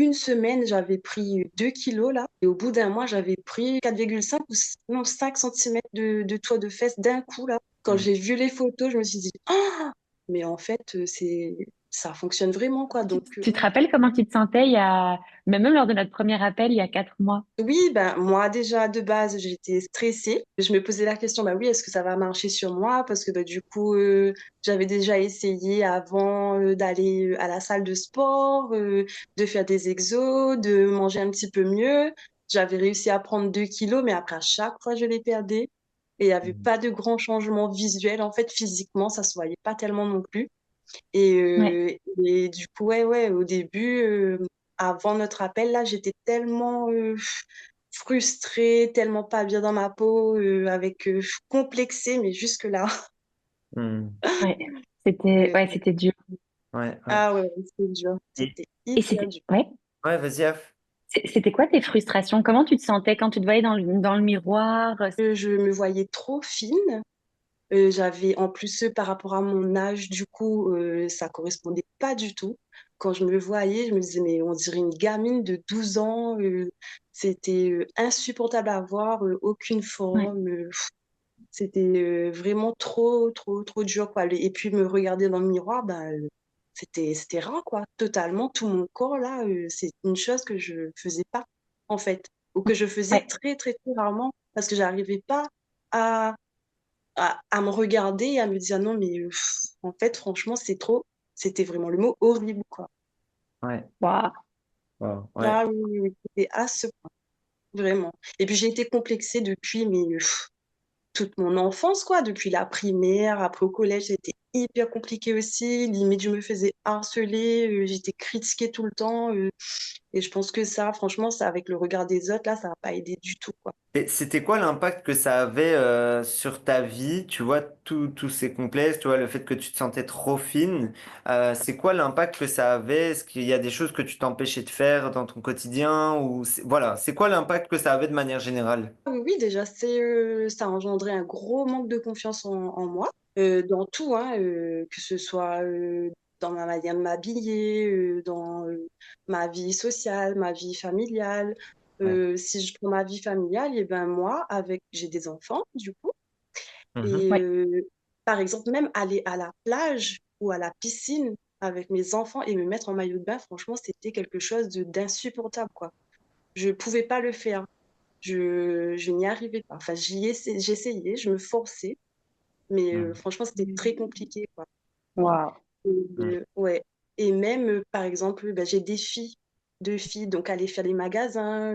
une semaine, j'avais pris 2 kilos là. Et au bout d'un mois, j'avais pris 4,5 ou non, 5 centimètres de tour de fesses d'un coup là. Quand Mm. j'ai vu les photos, je me suis dit, ah, mais en fait, ça fonctionne vraiment quoi. Tu, Donc, tu te rappelles comment tu te sentais même lors de notre premier appel il y a 4 mois? oui, ben moi déjà de base j'étais stressée. Je me posais la question, bah oui, est-ce que ça va marcher sur moi? Parce que bah, du coup, j'avais déjà essayé avant d'aller à la salle de sport, de faire des exos, de manger un petit peu mieux. J'avais réussi à prendre 2 kilos, mais après à chaque fois je les perdais. Et il n'y avait Mm. pas de grands changements visuels. En fait, physiquement, ça se voyait pas tellement non plus. Et, Ouais. du coup, ouais, au début, avant notre appel, là, j'étais tellement frustrée, tellement pas bien dans ma peau, complexée, mais jusque-là. Mm. Ouais, c'était Euh, ouais, c'était dur. Ouais, ouais. ah ouais, c'était dur. Et, C'était Et hyper c'était dur. ouais, ouais, vas-y, Af. c'était quoi tes frustrations? Comment tu te sentais quand tu te voyais dans le miroir? Je me voyais trop fine. J'avais en plus par rapport à mon âge, du coup, ça correspondait pas du tout. Quand je me voyais, je me disais, mais on dirait une gamine de 12 ans. C'était insupportable à voir, aucune Ouais, forme. C'était vraiment trop, trop, trop dur, quoi. Et puis me regarder dans le miroir, ben, c'était rare, quoi. Totalement, tout mon corps, là, c'est une chose que je faisais pas, en fait. Ou que je faisais ouais, très, très, très rarement parce que j'arrivais pas à à me regarder et à me dire non, mais en fait, franchement, c'est trop. C'était vraiment le mot horrible, quoi. Ouais, waouh, wow, ouais. Ah oui, oui, oui, c'était à ce point, vraiment. Et puis j'ai été complexée depuis mais, toute mon enfance, quoi, depuis la primaire, après au collège, c'était hyper compliqué aussi. Limite, je me faisais harceler, j'étais critiquée tout le temps. Et je pense que ça, franchement, ça, avec le regard des autres, là, ça n'a pas aidé du tout, quoi. Et c'était quoi l'impact que ça avait sur ta vie, tu vois, tous ces complexes, tu vois, le fait que tu te sentais trop fine, c'est quoi l'impact que ça avait? Est-ce qu'il y a des choses que tu t'empêchais de faire dans ton quotidien ou voilà, c'est quoi l'impact que ça avait de manière générale? Oui, oui, déjà, ça a engendré un gros manque de confiance en moi, dans tout, hein, que ce soit dans ma manière de m'habiller, dans ma vie sociale, ma vie familiale. Ouais. Si je prends ma vie familiale, et ben moi, j'ai des enfants, du coup, et Mhm. ouais, par exemple, même aller à la plage ou à la piscine avec mes enfants et me mettre en maillot de bain, franchement, c'était quelque chose d'insupportable, quoi. Je pouvais pas le faire. Je n'y arrivais pas. Enfin, j'essayais, je me forçais, mais Mhm. franchement, c'était très compliqué, quoi. waouh, Et, Mhm. ouais. Et même, par exemple, ben, j'ai des filles, deux filles, donc aller faire des magasins,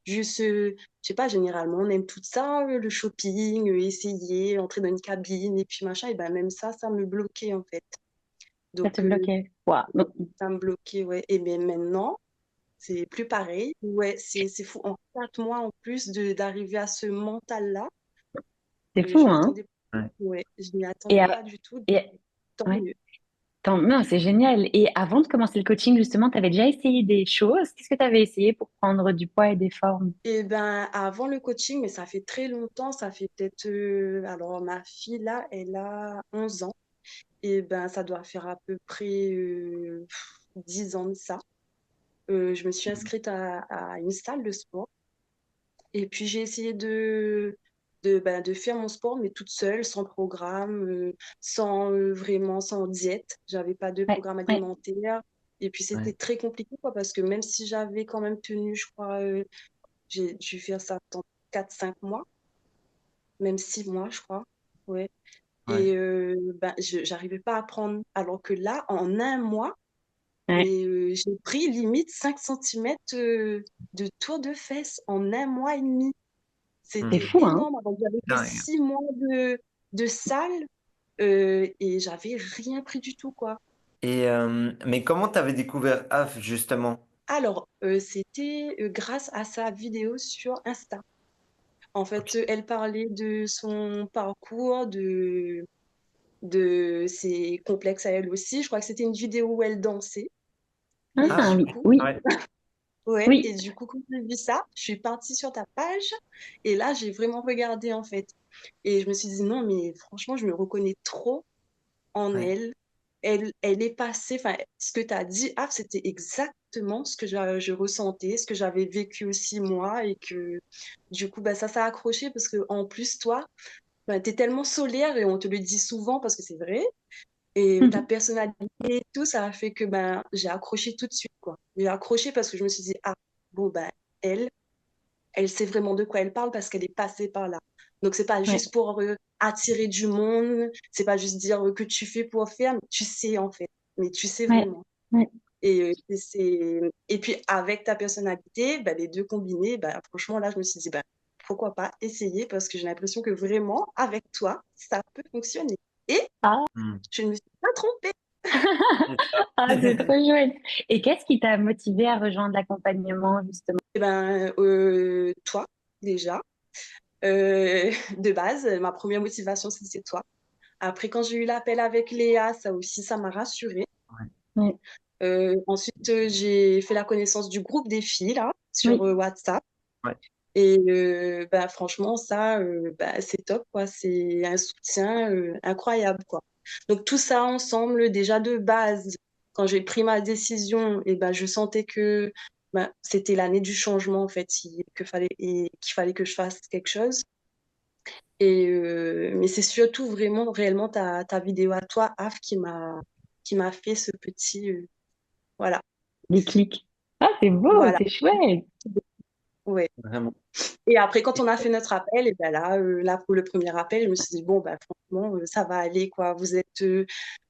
juste, je sais pas, généralement, on aime tout ça, le shopping, essayer, entrer dans une cabine, et puis machin, et ben même ça me bloquait, en fait. ça te Donc, bloquait. Waouh, donc, ça me bloquait, ouais. Et bien maintenant, c'est plus pareil. Ouais, c'est fou. En 4 mois, en plus d'arriver à ce mental-là, c'est je fou, hein? m'attendais, Ouais. ouais, je m'y Et, attendais pas du tout. Donc, et tant ouais. mieux. Non, c'est génial. Et avant de commencer le coaching, justement, tu avais déjà essayé des choses. Qu'est-ce que tu avais essayé pour prendre du poids et des formes? Et ben, avant le coaching, mais ça fait très longtemps, ça fait peut-être, alors ma fille là, elle a 11 ans. Et ben, ça doit faire à peu près 10 ans de ça. Je me suis inscrite à une salle de sport. Et puis j'ai essayé de faire mon sport, mais toute seule, sans programme, sans vraiment, sans diète. J'avais pas de Ouais, programme ouais, alimentaire. Et puis Ouais. c'était très compliqué, quoi, parce que même si j'avais quand même tenu, je crois, j'ai dû faire ça pendant 4 5 mois, même 6 mois, je crois. Ouais. Ouais. Et ben, j'arrivais pas à prendre. Alors que là, en un mois, ouais. mais j'ai pris limite 5 centimètres de tour de fesses en un mois et demi. C'est C'était fou, hein? énorme. Alors, j'avais fait Dingue. 6 mois de salle et j'avais rien pris du tout, quoi. Et mais comment t'avais découvert AF justement? Alors, c'était grâce à sa vidéo sur Insta. En Ok. fait, elle parlait de son parcours, de ses complexes à elle aussi. Je crois que c'était une vidéo où elle dansait. Et Ah Ah du oui, coup, oui, ouais. ouais, et oui. du coup, quand j'ai vu ça, je suis partie sur ta page et là, j'ai vraiment regardé en fait. Et je me suis dit, non, mais franchement, je me reconnais trop en Ouais. elle. Elle est passée, enfin, ce que tu as dit, ah, c'était exact exactement ce que je ressentais, ce que j'avais vécu aussi moi et que du coup, bah, ça a accroché parce que en plus, toi, bah, tu es tellement solaire et on te le dit souvent parce que c'est vrai. Et ta personnalité et tout, ça a fait que ben, j'ai accroché tout de suite, quoi. J'ai accroché parce que je me suis dit, ah, bon, ben, elle, elle sait vraiment de quoi elle parle parce qu'elle est passée par là. Donc, c'est pas Ouais, juste pour attirer du monde, c'est pas juste dire que tu fais pour faire, mais tu sais en fait, mais tu sais ouais, vraiment. ouais. Et puis, avec ta personnalité, ben, les deux combinés, ben, franchement, là, je me suis dit, ben, pourquoi pas essayer parce que j'ai l'impression que vraiment, avec toi, ça peut fonctionner. Et Ah, Hmm. je ne me suis pas trompée. C'est ça. ah, c'est trop chouette. Et qu'est-ce qui t'a motivé à rejoindre l'accompagnement, justement? Eh ben, toi, déjà, de base, ma première motivation, c'était toi. Après, quand j'ai eu l'appel avec Léa, ça aussi, ça m'a rassurée. Ouais. Ouais, Ensuite, j'ai fait la connaissance du groupe des filles, là, sur oui. WhatsApp. Ouais. Et bah, franchement, ça, bah, c'est top, quoi. C'est un soutien incroyable, quoi. Donc, tout ça ensemble, déjà de base, quand j'ai pris ma décision, et ben je sentais que bah, c'était l'année du changement, en fait, et qu'il fallait que je fasse quelque chose. Mais c'est surtout vraiment, réellement, ta vidéo à toi, Af, qui m'a fait ce petit. Voilà. Des clics. Ah, c'est beau, Voilà. c'est chouette. Ouais. Vraiment. Et après, quand on a fait notre appel, et ben là, pour le premier appel, je me suis dit, bon, bah, franchement, ça va aller, quoi. Vous êtes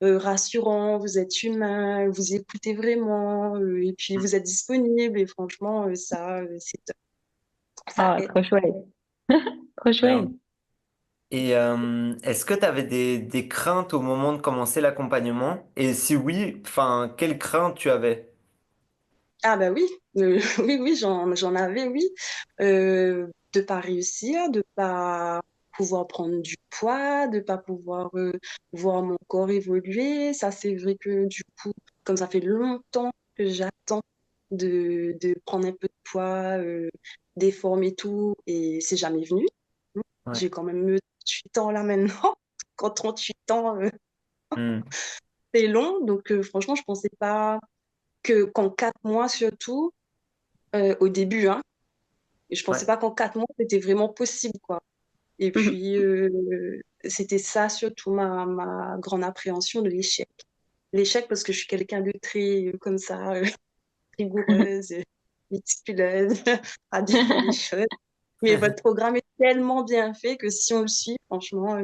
rassurant, vous êtes humain, vous écoutez vraiment, et puis vous êtes disponible. Et franchement, ça, c'est top. Ça Ah, aide. trop chouette. Trop chouette. Vraiment. Et est-ce que tu avais des craintes au moment de commencer l'accompagnement? Et si oui, enfin, quelles craintes tu avais? Ah, bah oui, oui, oui, j'en avais, oui. De pas réussir, de pas pouvoir prendre du poids, de pas pouvoir voir mon corps évoluer. Ça, c'est vrai que du coup, comme ça fait longtemps que j'attends de prendre un peu de poids, des formes et tout, et c'est jamais venu. Ouais. J'ai quand même 38 ans là maintenant. Quand 38 ans, Hmm. c'est long. Donc, franchement, je pensais pas qu'en 4 mois surtout, au début, hein, je Ouais. pensais pas qu'en 4 mois, c'était vraiment possible, quoi. Et puis, c'était ça surtout ma grande appréhension de l'échec. L'échec parce que je suis quelqu'un de très, comme ça, rigoureuse, méticuleuse, à bien faire les choses. Mais votre programme est tellement bien fait que si on le suit, franchement,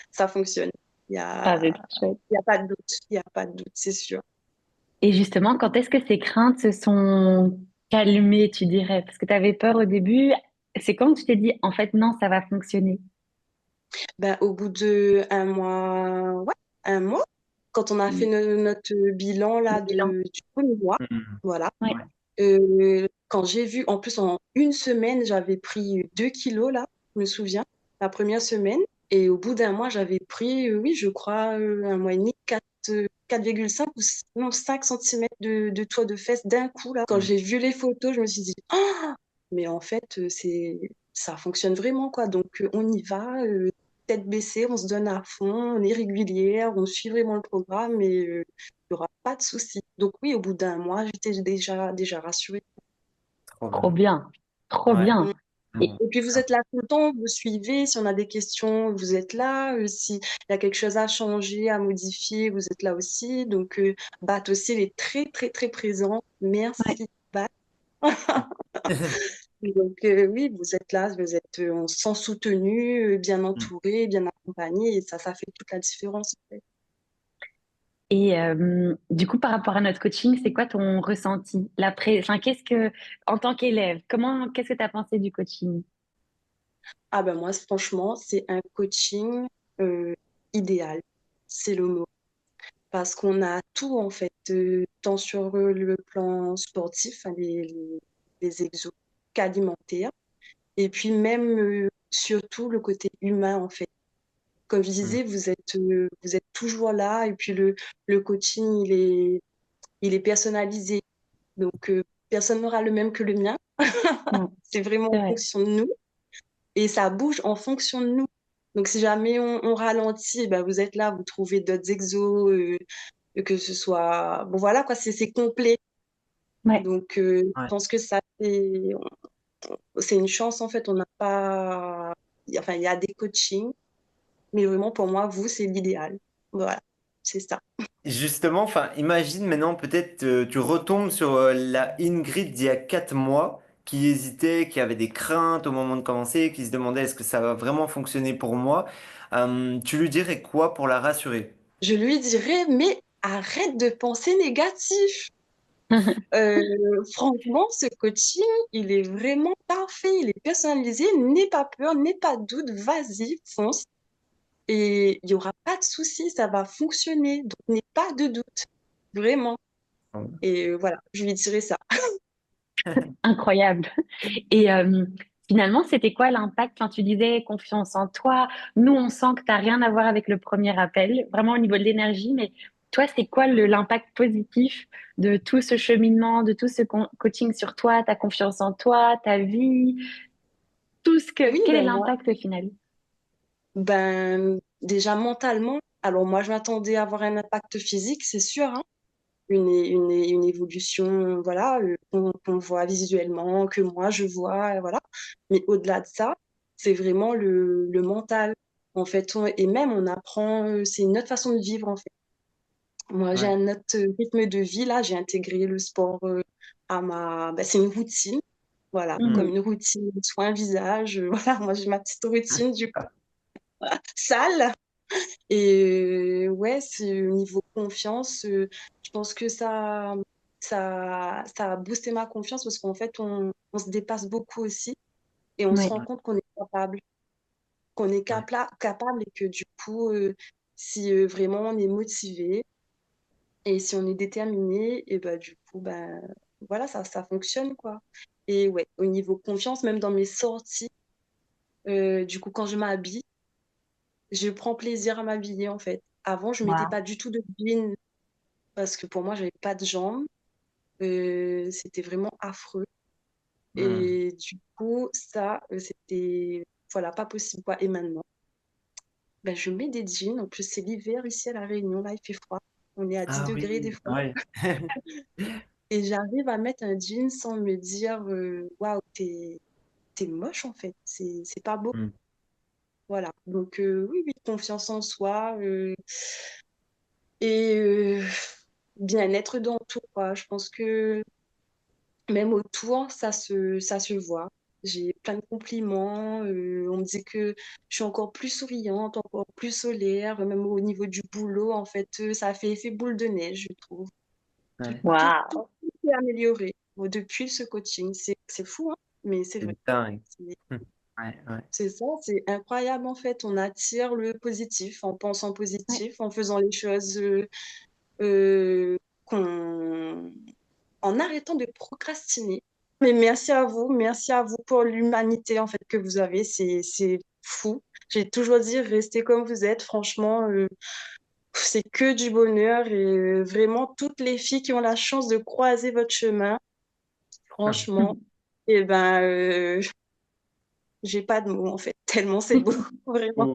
ça fonctionne. Il y Ah, a, c'est trop chouette. il y a pas de doute, il y a pas de doute, c'est sûr. Et justement, quand est-ce que ces craintes se sont calmées, tu dirais? Parce que tu avais peur au début. C'est quand tu t'es dit, en fait, non, ça va fonctionner. Ben, au bout de un mois, ouais, un mois, quand on a fait Mm. notre bilan Le là bilan. du premier mois, Hmm. voilà. Ouais. Ouais. Quand j'ai vu, en plus en une semaine, j'avais pris 2 kilos là, je me souviens, la première semaine. Et au bout d'un mois, j'avais pris, oui, je crois, un mois et demi, 4,5 ou non, 5 centimètres de toit de fesses d'un coup là. Quand Hmm. j'ai vu les photos, je me suis dit, ah, mais en fait, ça fonctionne vraiment quoi. Donc, on y va, tête baissée, on se donne à fond, on est régulière, on suit vraiment le programme et il n'y aura pas de souci. Donc oui, au bout d'un mois, j'étais déjà rassurée. Trop Trop bien. bien. Trop Ouais. Mm. bien. Et, Et puis vous êtes là tout le temps, vous suivez, si on a des questions, vous êtes là, s'il y a quelque chose à changer, à modifier, vous êtes là aussi. Donc Bat aussi, il est très très très présent. ouais. Merci Bat. Donc oui, vous êtes là, on se sent soutenu, bien entouré, bien accompagné, et ça fait toute la différence, en fait. Et du coup, par rapport à notre coaching, c'est quoi ton ressenti? Enfin, en tant qu'élève, qu'est-ce que tu as pensé du coaching? Ah ben moi, franchement, c'est un coaching euh, idéal, c'est le mot. Parce qu'on a tout, en fait, tant sur le plan sportif, hein, les exos qu'alimentaires, et puis même, surtout, le côté humain, en fait. Comme je Hmm. disais, vous êtes toujours là, et puis le coaching, il est personnalisé. Donc, personne n'aura le même que le mien. Ouais, C'est vraiment c'est en vrai. fonction de nous. Et ça bouge en fonction de nous. Donc, si jamais on ralentit, ben, vous êtes là, vous trouvez d'autres exos, que ce soit. Bon, voilà, quoi, c'est complet. Ouais. Donc, je Ouais. pense que ça, c'est une chance, en fait. On n'a pas. Enfin, il y a des coachings, mais vraiment, pour moi, vous, c'est l'idéal. Voilà, c'est ça. Justement, enfin, imagine maintenant peut-être tu retombes sur la Ingrid d'il y a 4 mois, qui hésitait, qui avait des craintes au moment de commencer, qui se demandait est-ce que ça va vraiment fonctionner pour moi. Tu lui dirais quoi pour la rassurer? Je lui dirais, mais arrête de penser négatif. Euh, Franchement, ce coaching, il est vraiment parfait, il est personnalisé. N'aie pas peur, n'aie pas de doute, vas-y, fonce. Et il n'y aura pas de souci, ça va fonctionner. Donc, n'aie pas de doute, vraiment. Et voilà, je lui dirais ça. Incroyable. Et finalement, c'était quoi l'impact quand tu disais confiance en toi? Nous, on sent que tu n'as rien à voir avec le premier appel, vraiment au niveau de l'énergie, mais toi, c'est quoi l'impact positif de tout ce cheminement, de tout ce coaching sur toi, ta confiance en toi, ta vie, tout ce que, Oui, quel est ben moi, l'impact au final? ben déjà mentalement, alors moi, je m'attendais à avoir un impact physique, c'est sûr, hein. Une évolution, voilà, qu'on voit visuellement, que moi je vois, voilà. Mais au-delà de ça, c'est vraiment le mental. En fait, et même on apprend, c'est une autre façon de vivre, en fait. Moi, j'ai Ouais. un autre rythme de vie, là, j'ai intégré le sport c'est une routine, voilà, comme Mhm. une routine soin visage, voilà, moi j'ai ma petite routine du coup, sale. Et ouais, c'est au niveau confiance, je pense que ça a boosté ma confiance parce qu'en fait, on se dépasse beaucoup aussi et on se Ouais, rend compte qu'on est capable, Ouais. capable et que du coup, si vraiment on est motivé et si on est déterminé, et bah du coup, ben voilà, ça fonctionne quoi. Et ouais, au niveau confiance, même dans mes sorties, du coup, quand je m'habille, je prends plaisir à m'habiller en fait. Avant, je mettais wow. pas du tout de jean parce que pour moi, j'avais pas de jambes. C'était vraiment affreux. Hmm. Et du coup, ça, c'était voilà, pas possible quoi. Et maintenant, ben, je mets des jeans. En plus, c'est l'hiver ici à La Réunion. Là, il fait froid. On est à 10 Ah degrés des oui, fois. ouais. Et j'arrive à mettre un jean sans me dire waouh, t'es moche en fait. C'est pas beau. Hmm. Voilà. Donc, oui, oui, confiance en soi. Et bien-être dans tout, quoi. Je pense que même autour, ça se voit. J'ai plein de compliments. On me dit que je suis encore plus souriante, encore plus solaire, même au niveau du boulot. En fait, ça a fait effet boule de neige, je trouve. Ouais. Tout Wow. s'est amélioré depuis ce coaching. C'est fou, hein, mais c'est C'est vrai. dingue. C'est Hmm. Ouais, ouais. c'est ça, c'est incroyable en fait. On attire le positif en pensant Ouais. positif, en faisant les choses euh, qu'on en arrêtant de procrastiner. Mais merci à vous pour l'humanité en fait que vous avez, c'est fou. J'ai toujours dit restez comme vous êtes, franchement, c'est que du bonheur et vraiment toutes les filles qui ont la chance de croiser votre chemin, franchement, et ben j'ai pas de mots en fait, tellement c'est beau, vraiment.